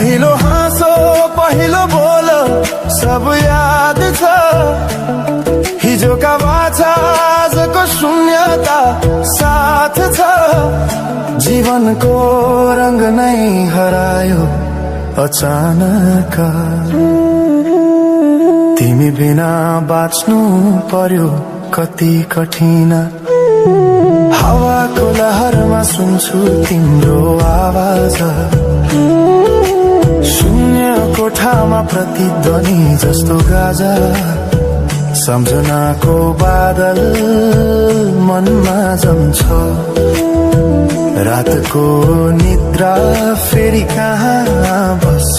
पहिलो हाँसो पहिलो बोल सब याद छ, हिजोका बाछा आजको शून्यता साथ छ। जीवनको रंग नै हरायो अचानक, तिमी बिना बाँच्नु पर्यो कति कठिन। हावाको लहरमा सुन्छु तिम्रो आवाज, शून्य कोठामा प्रतिध्वनि जस्तो गाजा। सम्झनाको बादल मनमा जम्छ, रातको निद्रा फेरि कहाँ बस्छ।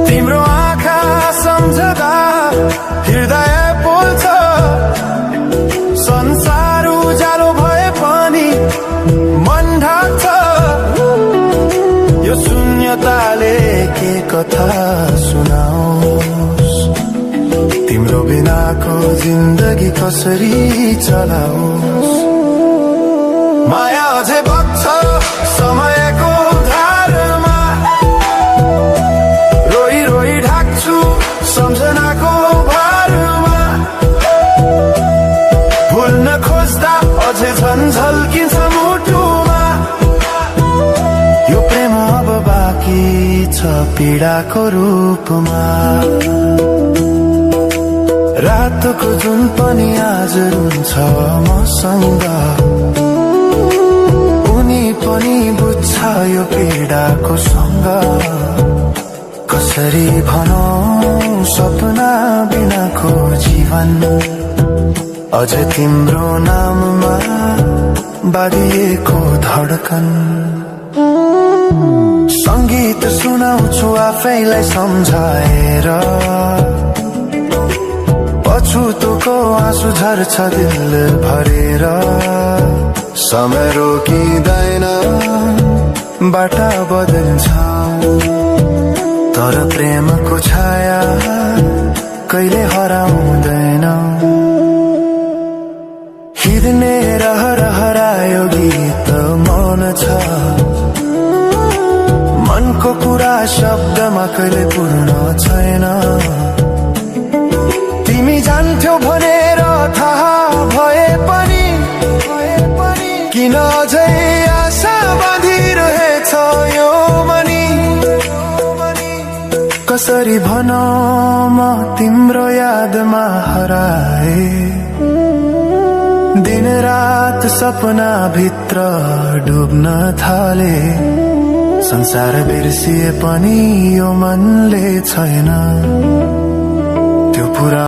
तिम्रो आँखा सम्झदा हृदय पोल्छ, संसार उज्यालो भए पनि मन ढाक्छ। यो शून्यताले के कथा सुनाओस्, तिम्रो बिनाको जिन्दगी कसरी चलाओस्। माया अझै बग्छ समयको धारमा, रोई रोई ढाक्छु सम्झनाको भारमा। भुल्न खोज्दा अझै झन् झल्किन्छ मुटुमा, यो प्रेम अब बाँकी छ पीडाको रूपमा। रातको जुन पनि आज रुन्छ मसँग, उनी पनि बुझ्छ यो पीडाको सँग। कसरी भनौं सपना बिनाको जीवन, अझ तिम्रो नाममा बाँधिएको धडकन। संगीत सुनाउँछु आफैलाई सम्झाएर, पछुतोको आँसु झर्छ दिल भरेर। समय रोकिँदैन बाटा बदल्छ, तर प्रेमको छाया कहिले हराउँदैन। हिँड्ने रहर हरायो गीत मौन छ, मनको कुरा शब्दमा कहिले पूर्ण छैन। तिमी जान्थ्यौ भनेर थाहा भए पनि किन अझै आशा बाँधिरहेछ यो मनी। कसरी भनौं म तिम्रो यादमा हराए, दिन रात सपना भित्र डुब्न थाले। संसार बिर्सिए पनि यो मनले छैन त्यो पुरा